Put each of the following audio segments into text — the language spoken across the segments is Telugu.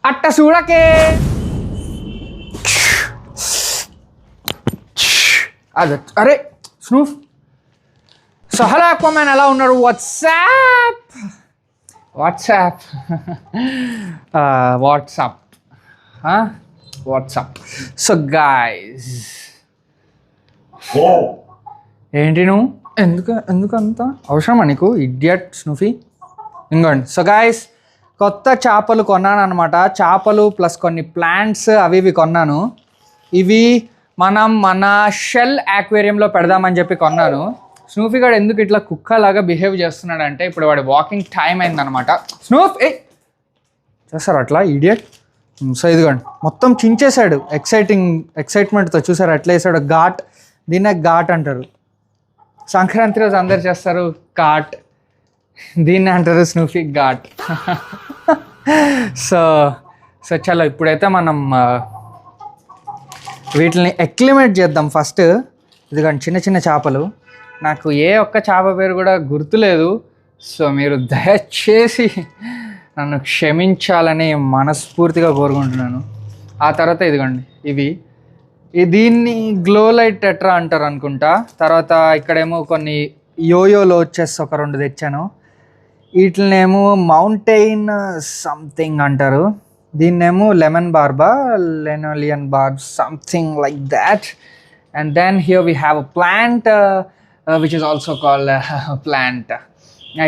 అట్ట చూడకే. అదే అరే స్నూఫ్. సో హలో అక్వామ్యాన్, ఎలా ఉన్నారు? WhatsApp WhatsApp WhatsApp WhatsApp. So guys, ఏంటి నువ్వు ఎందుకు అంత అవసరమా నీకు ఇడియట్ స్నూఫీ? ఇంకోండి. సో గాయ్స్, కొత్త చేపలు కొన్నాను అనమాట. చేపలు ప్లస్ కొన్ని ప్లాంట్స్ అవి ఇవి కొన్నాను. ఇవి మనం మన షెల్ యాక్వేరియంలో పెడదామని చెప్పి కొన్నాను. స్నూఫీ గారు ఎందుకు ఇట్లా కుక్కలాగా బిహేవ్ చేస్తున్నాడంటే, ఇప్పుడు వాడి వాకింగ్ టైం అయిందనమాట. స్నూఫ్ చేస్తారు అట్లా ఇడియట్. సో ఇదిగోండి, మొత్తం చించేశాడు ఎక్సైట్మెంట్తో. చూసారు ఎట్లా వేసాడు? ఘాట్. దీన్నే ఘాట్ అంటారు. సంక్రాంతి రోజు అందరు చేస్తారు ఘాట్, దీన్ని అంటారు స్నూఫీ ఘాట్. సో చలో ఇప్పుడైతే మనం వీటిని ఎక్లిమేట్ చేద్దాం ఫస్ట్. ఇదిగోండి చిన్న చిన్న చేపలు. నాకు ఏ ఒక్క చేప పేరు కూడా గుర్తులేదు. సో మీరు దయచేసి నన్ను క్షమించాలని మనస్ఫూర్తిగా కోరుకుంటున్నాను. ఆ తర్వాత ఇదిగోండి ఇవి, దీన్ని గ్లో లైట్ టెట్రా అంటారు అనుకుంటా. తర్వాత ఇక్కడేమో కొన్ని యోయోలో వచ్చేసి ఒక 2 తెచ్చాను. వీటినేమో మౌంటైన్ సంథింగ్ అంటారు. దీన్నేమో లెమన్ బార్బా, లెనోలియన్ బార్బ్, something like that. And then here we have a plant which is also called plant.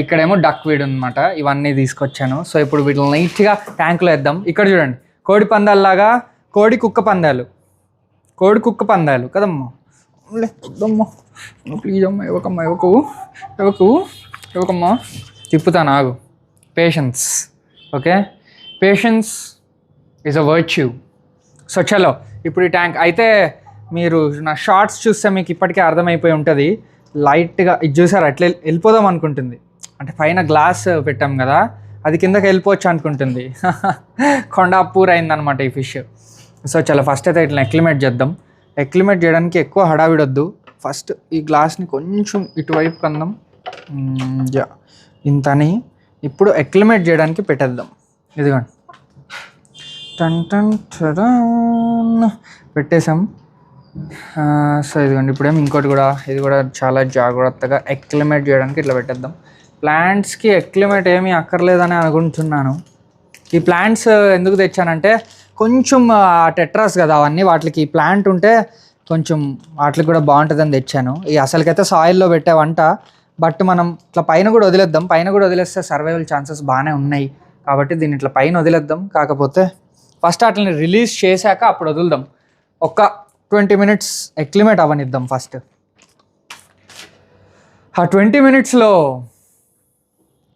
ఇక్కడేమో డక్ వీడ్ అనమాట. ఇవన్నీ తీసుకొచ్చాను. సో ఇప్పుడు వీటిని నీట్గా ట్యాంకులో వేద్దాం. ఇక్కడ చూడండి, కోడి పందాల్లాగా కోడి కుక్క పందాలు కదమ్మా. వద్దమ్మా ప్లీజ్ అమ్మా, ఇవ్వకమ్మా. తిప్పుతాను ఆగు. Patience, okay? Patience is a virtue. So చలో ఇప్పుడు ఈ ట్యాంక్ అయితే, మీరు నా షార్ట్స్ చూస్తే మీకు ఇప్పటికే అర్థమైపోయి ఉంటుంది. లైట్గా ఇది చూసారు అట్లా వెళ్ళిపోదాం అనుకుంటుంది. అంటే పైన గ్లాస్ పెట్టాం కదా, అది కిందకి వెళ్ళిపోవచ్చు అనుకుంటుంది. కొండాపూర్ అయిందనమాట ఈ ఫిష్. సో చలో ఫస్ట్ అయితే ఇట్లా ఎక్లిమేట్ చేద్దాం. ఎక్లిమేట్ చేయడానికి ఎక్కువ హడావిడొద్దు. ఫస్ట్ ఈ గ్లాస్ని కొంచెం ఇటువైపు కందాం. ఇంతని ఇప్పుడు ఎక్లిమేట్ చేయడానికి పెట్టేద్దాం. ఇదిగోండి, పెట్టేసాం. సో ఇదిగోండి, ఇప్పుడేమో ఇంకోటి కూడా, ఇది కూడా చాలా జాగ్రత్తగా ఎక్లిమేట్ చేయడానికి ఇట్లా పెట్టేద్దాం. ప్లాంట్స్కి ఎక్లిమేట్ ఏమీ అక్కర్లేదని అనుకుంటున్నాను. ఈ ప్లాంట్స్ ఎందుకు తెచ్చానంటే, కొంచెం టెట్రాస్ కదా అవన్నీ, వాటికి ప్లాంట్ ఉంటే కొంచెం వాటికి కూడా బాగుంటుందని తెచ్చాను. ఈ అసలుకైతే సాయిల్లో పెట్టావంట, బట్ మనం ఇట్లా పైన కూడా వదిలేద్దాం. పైన కూడా వదిలేస్తే సర్వైవల్ ఛాన్సెస్ బాగానే ఉన్నాయి కాబట్టి దీన్ని ఇట్లా పైన వదిలేద్దాం. కాకపోతే ఫస్ట్ వాటిని రిలీజ్ చేశాక అప్పుడు వదులుదాం. ఒక 20 minutes ఎక్లిమేట్ అవ్వనిద్దాం ఫస్ట్. ఆ 20 minutesలో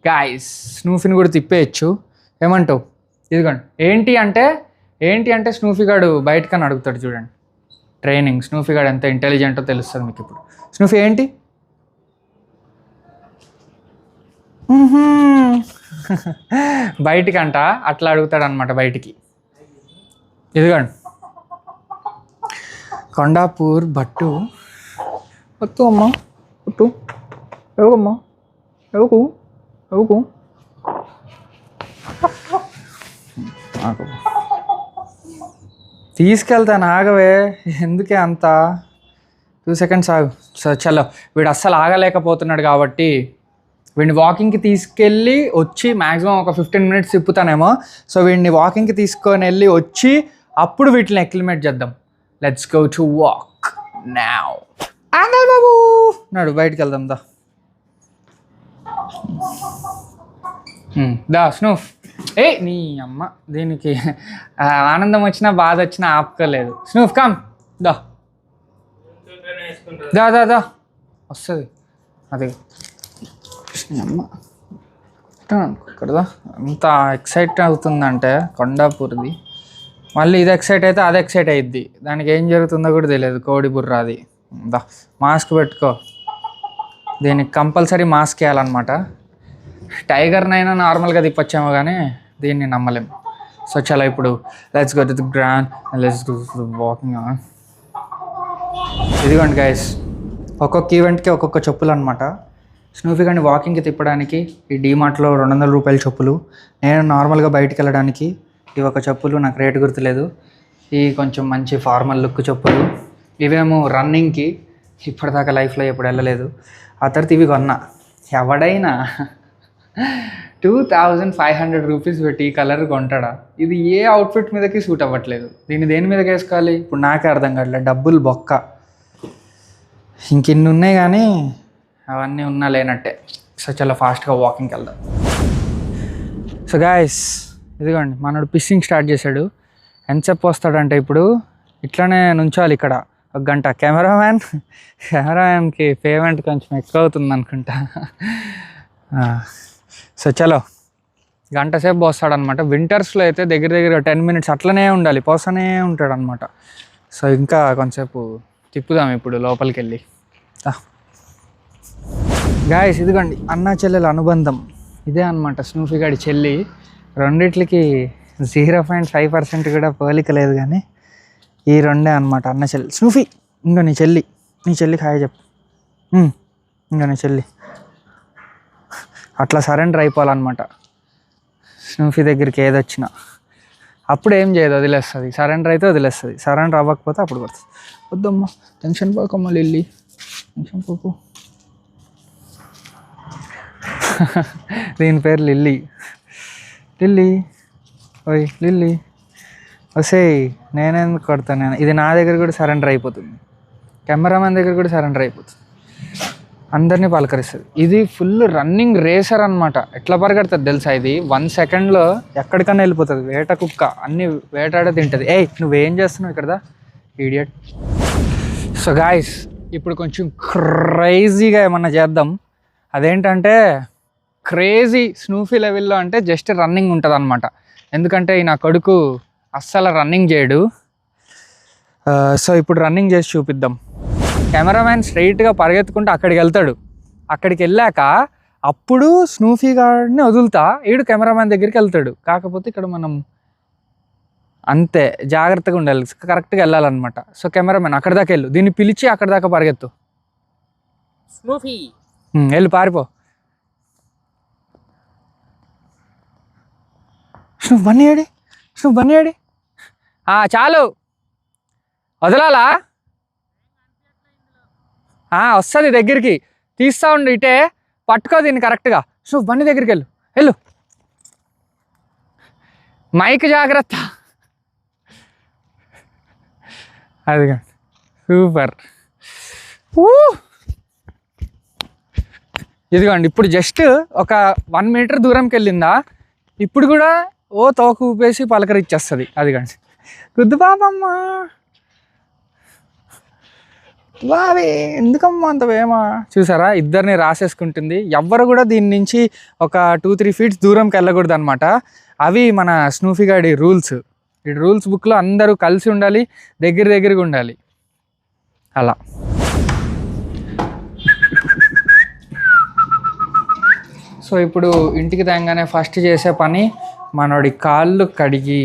గాయ్స్ స్నూఫీని కూడా తిప్పేయచ్చు. ఏమంటావు? ఇదిగోండి, ఏంటి అంటే స్నూఫీ గాడు బయటకని అడుగుతాడు. చూడండి, ట్రైనింగ్. స్నూఫీ గాడు ఎంత ఇంటెలిజెంటో తెలుస్తుంది మీకు ఇప్పుడు. స్నూఫీ ఏంటి? బయటికంట అట్లా అడుగుతాడు అనమాట బయటికి. ఇదిగోండి, కొండాపూర్ బట్టు. వద్దు అమ్మా, వద్దు, ఎవకమ్మా, ఎవకు తీసుకెళ్తాను, ఆగవే, ఎందుకే అంత. 2 seconds ఆగు. సో చలో, వీడు అస్సలు ఆగలేకపోతున్నాడు కాబట్టి వీడిని వాకింగ్కి తీసుకెళ్ళి వచ్చి మ్యాక్సిమం ఒక 15 minutes తిప్పుతానేమో. సో వీడిని వాకింగ్కి తీసుకొని వెళ్ళి వచ్చి అప్పుడు వీటిని ఎక్లిమేట్ చేద్దాం. Let's go to walk now. ఆంగల్ బాబు నాడు, బయటికి వెళ్దాం దా. దా స్నూఫ్. నీ అమ్మ, దీనికి ఆనందం వచ్చినా బాధ వచ్చినా ఆపుకోలేదు. స్నూఫ్ కమ్, దా దా దా దా వస్తుంది. అది అమ్మ ఇక్కడదా అంత ఎక్సైట్ అవుతుందంటే కొండాపూర్ది. మళ్ళీ ఇది ఎక్సైట్ అయితే అది ఎక్సైట్ అయ్యిద్ది. దానికి ఏం జరుగుతుందో కూడా తెలియదు. కోడి బుర్ర అది. దా మాస్క్ పెట్టుకో. దీనికి కంపల్సరీ మాస్క్ వేయాలన్నమాట. టైగర్నైనా నార్మల్గా తిప్పొచ్చామో కానీ దీన్ని నమ్మలేం. సో చాలా ఇప్పుడు let's go to the ground, let's do walking. ఇదిగోండి గైస్, ఒక్కొక్క ఈవెంట్కి ఒక్కొక్క చెప్పులు అనమాట. స్నూఫీ గారిని వాకింగ్కి తిప్పడానికి ఈ డీమార్ట్లో 200 రూపాయల చెప్పులు, నేను నార్మల్గా బయటికి వెళ్ళడానికి ఇవి ఒక చెప్పులు, నాకు రేటు గుర్తులేదు. ఇవి కొంచెం మంచి ఫార్మల్ లుక్ చెప్పులు. ఇవేమో రన్నింగ్కి, ఇప్పటిదాకా లైఫ్లో ఎప్పుడు వెళ్ళలేదు. ఆ తర్వాత ఇవి కొన్నా. ఎవడైనా 2500 రూపీస్ పెట్టి ఈ కలర్ కొంటాడా? ఇది ఏ అవుట్ఫిట్ మీదకి సూట్ అవ్వట్లేదు. దీన్ని దేని మీదకి వేసుకోవాలి ఇప్పుడు నాకే అర్థం కావట్లేదు. డబ్బులు బొక్క. ఇంకిన్ని ఉన్నాయి కానీ అవన్నీ ఉన్నా లేనట్టే. సో చాలా ఫాస్ట్గా వాకింగ్కి వెళ్దాం. సో గాయస్, ఇదిగోండి మనోడు పిస్సింగ్ స్టార్ట్ చేశాడు. ఎంతసేపు వస్తాడంటే ఇప్పుడు ఇట్లానే నుంచోవాలి ఇక్కడ 1 గంట. కెమెరామ్యాన్కి పేమెంట్ కొంచెం ఎక్కువ అవుతుంది అనుకుంటా. సో చలో, గంట సేపు పోస్తాడనమాట. వింటర్స్లో అయితే దగ్గర దగ్గర 10 మినిట్స్ అట్లనే ఉండాలి, పోస్తూనే ఉంటాడు అనమాట. సో ఇంకా కొంచెంసేపు తిప్పుదాం ఇప్పుడు లోపలికి వెళ్ళి. గాయస్ ఇదిగోండి అన్న చెల్లెల అనుబంధం ఇదే అనమాట. స్నూఫీ గాడి చెల్లి. రెండిట్లకి 0.5% కూడా పోలిక లేదు, కానీ ఈ రెండే అనమాట అన్న చెల్లి. స్నూఫీ ఇంకా నీ చెల్లికి హాయ్ చెప్పు. ఇంకా నీ చెల్లి అట్లా సరెండర్ అయిపోవాలన్నమాట. స్నూఫీ దగ్గరికి ఏదొచ్చినా అప్పుడు ఏం చేయదు, వదిలేస్తుంది. సరెండర్ అయితే వదిలేస్తుంది, సరెండర్ అవ్వకపోతే అప్పుడు పడుతుంది. వద్దమ్మా, టెన్షన్ పోకమ్మ లిల్లీ, టెన్షన్ పోకు. దీని పేరు లిల్లీ. ఓయ్ లిల్లీ వసేయ్, నేనెందుకు కొడతాను? ఇది నా దగ్గర కూడా సరెండర్ అయిపోతుంది, కెమెరామెన్ దగ్గర కూడా సరెండర్ అయిపోతుంది, అందరినీ పలకరిస్తుంది. ఇది ఫుల్ రన్నింగ్ రేసర్ అనమాట. ఎట్లా పరిగెడుతుంది తెలుసా? ఇది 1 సెకండ్లో ఎక్కడికన్నా వెళ్ళిపోతుంది. వేట కుక్క, అన్ని వేటాడే తింటుంది. ఏయ్ నువ్వేం చేస్తున్నావు ఇక్కడదా ఈడియట్. సో గాయస్ ఇప్పుడు కొంచెం క్రేజీగా ఏమన్నా చేద్దాం. అదేంటంటే క్రేజీ స్నూఫీ లెవెల్లో అంటే జస్ట్ రన్నింగ్ ఉంటుంది అనమాట. ఎందుకంటే ఈ నా కొడుకు అస్సలు రన్నింగ్ చేయడు. సో ఇప్పుడు రన్నింగ్ చేసి చూపిద్దాం. కెమెరామ్యాన్ స్ట్రైట్గా పరిగెత్తుకుంటూ అక్కడికి వెళ్తాడు. అక్కడికి వెళ్ళాక అప్పుడు స్నూఫీ గాడిని వదులుతా, ఈడు కెమెరామ్యాన్ దగ్గరికి వెళ్తాడు. కాకపోతే ఇక్కడ మనం అంతే జాగ్రత్తగా ఉండాలి, కరెక్ట్గా వెళ్ళాలన్నమాట. సో కెమెరామ్యాన్ అక్కడి దాకా వెళ్ళు, దీన్ని పిలిచి అక్కడి దాకా పరిగెత్తు. స్నూఫీ వెళ్ళు, పారిపో. బన్నీ చాలు, వదలాలా? వస్తుంది దగ్గరికి, తీస్తూ ఉండు, ఇటే పట్టుకో దీన్ని కరెక్ట్గా. బన్నీ దగ్గరికి వెళ్ళు. మైక్ జాగ్రత్త. అదిగా సూపర్. ఇదిగోండి ఇప్పుడు జస్ట్ ఒక 1 మీటర్ దూరంకి వెళ్ళిందా, ఇప్పుడు కూడా తోక ఊపేసి పలకరిచ్చేస్తుంది. అదిగండి గుద్దు బాబమ్మా, బావి ఎందుకమ్మా అంత వేమా. చూసారా, ఇద్దరిని రాసేసుకుంటుంది. ఎవ్వరు కూడా దీని నుంచి ఒక 2-3 ఫీట్స్ దూరంకి వెళ్ళకూడదు అనమాట. అవి మన స్నూఫీ గాడి రూల్స్. ఈ రూల్స్ బుక్లో అందరూ కలిసి ఉండాలి, దగ్గరగా ఉండాలి అలా. సో ఇప్పుడు ఇంటికి తేగానే ఫస్ట్ చేసే పని మనోడి కాళ్ళు కడిగి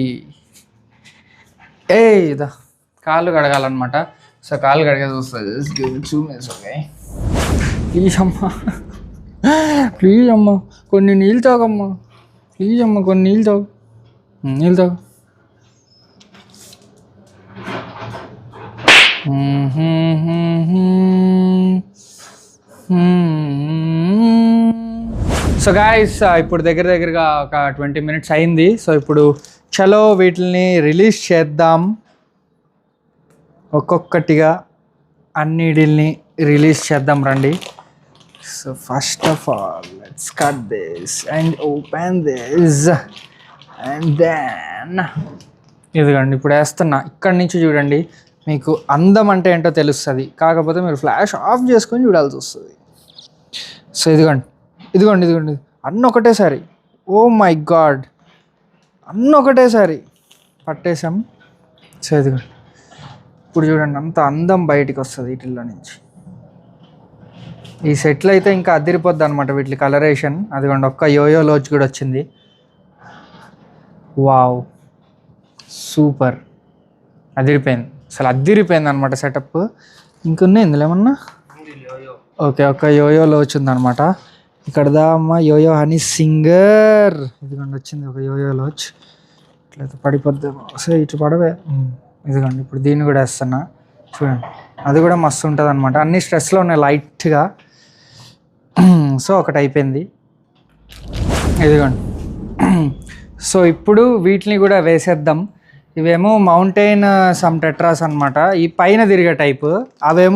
ఇదా కాళ్ళు కడగాలన్నమాట. సో కాళ్ళు కడిగే చూస్తుంది. ప్లీజ్ అమ్మా కొన్ని నీళ్ళు తాగమ్మా, ప్లీజ్ అమ్మ కొన్ని నీళ్ళు తాగు. సో గాయస్ ఇప్పుడు దగ్గరగా ఒక 20 మినిట్స్ అయింది. సో ఇప్పుడు చలో వీటిని రిలీజ్ చేద్దాం. ఒక్కొక్కటిగా అన్నిటిని రిలీజ్ చేద్దాం రండి. So first of all let's cut this and open this and then ఇదిగండి ఇప్పుడు వేస్తున్నా. ఇక్కడి నుంచి చూడండి, మీకు అందం అంటే ఏంటో తెలుస్తుంది. కాకపోతే మీరు ఫ్లాష్ ఆఫ్ చేసుకొని చూడాల్సి వస్తుంది. సో ఇదిగోండి అన్న ఒకటేసారి. ఓ మై గాడ్, అన్న ఒకటేసారి పట్టేసాం. సో ఇదిగోండి ఇప్పుడు చూడండి అంత అందం బయటికి వస్తుంది వీటిల్లో నుంచి. ఈ సెట్లు అయితే ఇంకా అదిరిపోద్ది అనమాట వీటి కలరేషన్. అదిగోండి ఒక్క యోయో లోచ్ కూడా వచ్చింది. వావ్ సూపర్, అదిరిపోయింది అనమాట సెటప్. ఇంకున్నాయి ఇందులో ఏమన్నా? ఓకే, ఒక్క యోయోలో వచ్చిందనమాట. ఇక్కడ దా అమ్మ యోయో హనీ సింగర్. ఇదిగోండి వచ్చింది ఒక యోయో లోచ్. ఇట్లయితే పడిపోద్ది. అసలు ఇటు పడవే. ఇదిగోండి ఇప్పుడు దీన్ని కూడా వేస్తున్నా చూడండి. అది కూడా మస్తు ఉంటుంది అనమాట. అన్ని స్ట్రెస్లో ఉన్నాయి లైట్గా. సో ఒకటి అయిపోయింది. ఇదిగోండి. సో ఇప్పుడు వీటిని కూడా వేసేద్దాం. ఇవేమో మౌంటైన్ సమ్ టెట్రాస్ అనమాట. ఈ పైన తిరిగే టైపు. అవి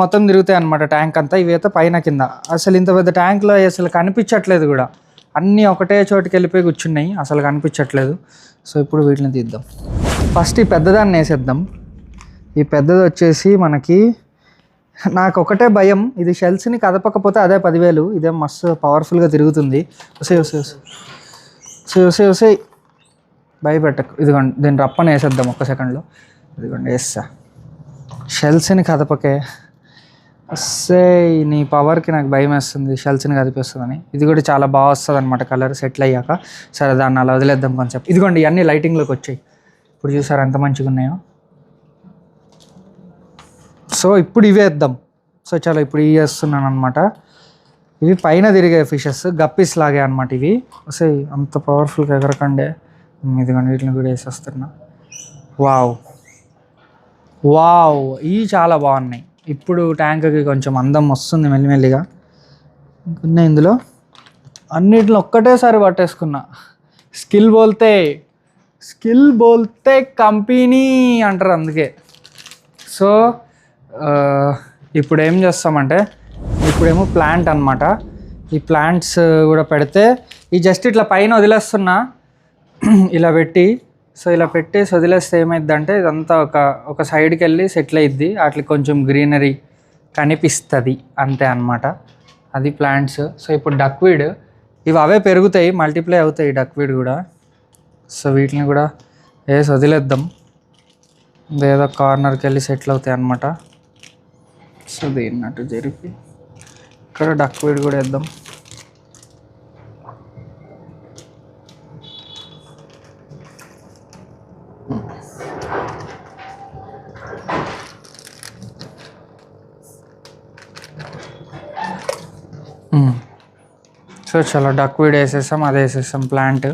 మొత్తం తిరుగుతాయి అనమాట ట్యాంక్ అంతా. ఇవైతే పైన కింద. అసలు ఇంత పెద్ద ట్యాంక్లో అసలు కనిపించట్లేదు కూడా. అన్నీ ఒకటే చోటుకి వెళ్ళిపోయి కూర్చున్నాయి, అసలు కనిపించట్లేదు. సో ఇప్పుడు వీటిని తీద్దాం. ఫస్ట్ ఈ పెద్దదాన్ని వేసేద్దాం. ఈ పెద్దది వచ్చేసి నాకు ఒకటే భయం, ఇది షెల్స్ని కదపకపోతే అదే 10,000. ఇదేం మస్తు పవర్ఫుల్గా తిరుగుతుంది. వసే భయపెట్టకు. ఇదిగోండి దీన్ని రప్పని వేసేద్దాం ఒక్క సెకండ్లో. ఇదిగోండి వేస్తా. షెల్స్ని కదపకే. వస్తే నీ పవర్కి నాకు భయం వేస్తుంది, షెల్స్ని కదిపిస్తుందని. ఇది కూడా చాలా బాగా వస్తుంది అనమాట కలర్ సెటిల్ అయ్యాక. సరే దాన్ని అలా వదిలేద్దాం కొంచెం. ఇదిగోండి ఇవన్నీ లైటింగ్లోకి వచ్చాయి. ఇప్పుడు చూసారు ఎంత మంచిగా ఉన్నాయో. సో ఇప్పుడు ఇవే వేద్దాం. సో చాలా ఇప్పుడు ఇవి వేస్తున్నాను అనమాట. ఇవి పైన తిరిగే ఫిషెస్, గప్పీస్ లాగే అనమాట ఇవి. వస్తే అంత పవర్ఫుల్గా ఎగరకండే. ఇదిగోండి వీటిని కూడా వేసేస్తున్నా. వావ్ ఇవి చాలా బాగున్నాయి. ఇప్పుడు ట్యాంక్కి కొంచెం అందం వస్తుంది మెల్లిమెల్లిగా. ఇంకొన్న ఇందులో అన్నిటిని ఒక్కటేసారి పట్టేసుకున్నా. స్కిల్ బోల్తే కంపెనీ అంటారు అందుకే. సో ఇప్పుడు ఏం చేస్తామంటే, ఇప్పుడేమో ప్లాంట్ అనమాట. ఈ ప్లాంట్స్ కూడా పెడితే ఈ జస్ట్ ఇట్లా పైన వదిలేస్తున్నా ఇలా పెట్టి. సో ఇలా పెట్టేసి వదిలేస్తే ఏమైందంటే ఇదంతా ఒక సైడ్కి వెళ్ళి సెటిల్ అయ్యిద్ది. అట్లా కొంచెం గ్రీనరీ కనిపిస్తుంది అంతే అనమాట. అది ప్లాంట్స్. సో ఇప్పుడు డక్వీడ్, ఇవి అవే పెరుగుతాయి, మల్టిప్లై అవుతాయి డక్వీడ్ కూడా. సో వీటిని కూడా వేసి వదిలేద్దాం. ఏదో కార్నర్కి వెళ్ళి సెటిల్ అవుతాయి అన్నమాట. సో దీన్నట్టు జరిపి ఇక్కడ డక్వీడ్ కూడా వేద్దాం. సో చాలా డక్వీడ్ వేసేసాం, అది వేసేసాం ప్లాంట్.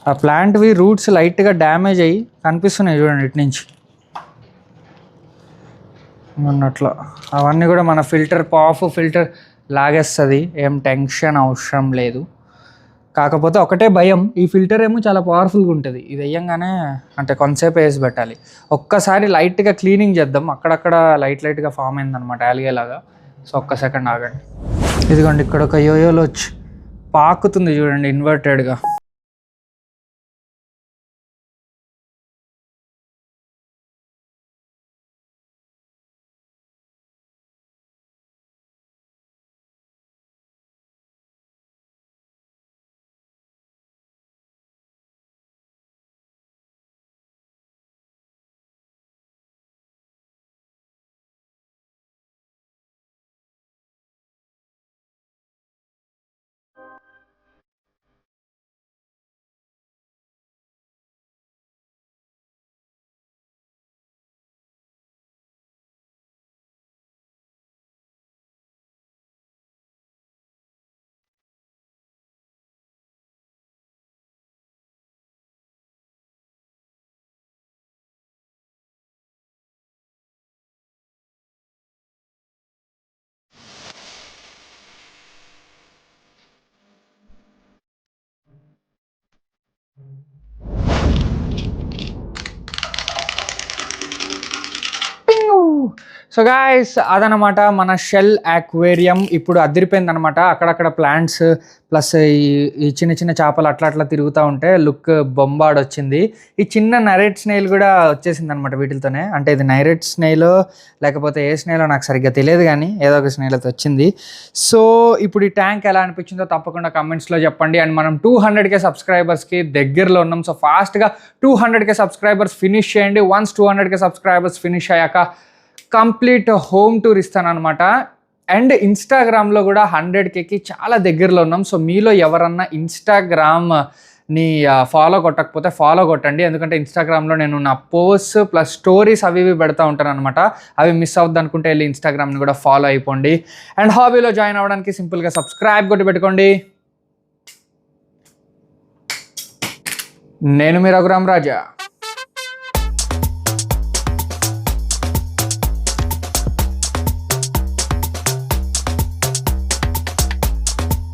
ఆ ప్లాంట్వి రూట్స్ లైట్గా డ్యామేజ్ అయ్యి కనిపిస్తున్నాయి చూడండి ఇటు నుంచి ఉన్నట్లు. అవన్నీ కూడా మన ఫిల్టర్ లాగేస్తుంది, ఏం టెన్షన్ అవసరం లేదు. కాకపోతే ఒకటే భయం, ఈ ఫిల్టర్ ఏమో చాలా పవర్ఫుల్గా ఉంటుంది. ఇది వేయంగానే అంటే కొంతసేపు వేసి పెట్టాలి. ఒక్కసారి లైట్గా క్లీనింగ్ చేద్దాం. అక్కడక్కడ లైట్గా ఫామ్ అయిందనమాట యాల్గేలాగా. సో ఒక్క సెకండ్ ఆగండి. ఇదిగోండి ఇక్కడ ఒక యోయోలో వచ్చి పాకుతుంది చూడండి ఇన్వర్టెడ్గా. సో గాయస్ అదనమాట మన షెల్ ఆక్వేరియం. ఇప్పుడు అదిరిపోయింది అనమాట. అక్కడక్కడ ప్లాంట్స్ ప్లస్ ఈ చిన్న చిన్న చేపలు అట్లా తిరుగుతూ ఉంటే లుక్ బొంబాడ్ వచ్చింది. ఈ చిన్న నైరెట్ స్నేల్ కూడా వచ్చేసింది అనమాట వీటితోనే. అంటే ఇది నైరెట్ స్నేల్ లేకపోతే ఏ స్నేలో నాకు సరిగ్గా తెలియదు, కానీ ఏదో ఒక స్నేల్ అయితే వచ్చింది. సో ఇప్పుడు ఈ ట్యాంక్ ఎలా అనిపించిందో తప్పకుండా కమెంట్స్లో చెప్పండి. అండ్ మనం 200K సబ్స్క్రైబర్స్కి దగ్గరలో ఉన్నాం. సో ఫాస్ట్గా 200K సబ్స్క్రైబర్స్ ఫినిష్ చేయండి. వన్స్ 200K సబ్స్క్రైబర్స్ ఫినిష్ అయ్యాక కంప్లీట్ హోమ్ టూర్ ఇస్తాను అనమాట. అండ్ ఇన్స్టాగ్రామ్లో కూడా 100Kకి చాలా దగ్గరలో ఉన్నాం. సో మీలో ఎవరన్నా ఇన్స్టాగ్రామ్ని ఫాలో కొట్టకపోతే ఫాలో కొట్టండి. ఎందుకంటే ఇన్స్టాగ్రామ్లో నేను నా పోస్ట్ ప్లస్ స్టోరీస్ అవి పెడతా ఉంటాను అనమాట. అవి మిస్ అవుద్ది అనుకుంటే వెళ్ళి ఇన్స్టాగ్రామ్ని కూడా ఫాలో అయిపోండి. అండ్ హాబీలో జాయిన్ అవ్వడానికి సింపుల్గా సబ్స్క్రైబ్ కొట్టి పెట్టుకోండి. నేను మీ రఘురామ్ రాజా.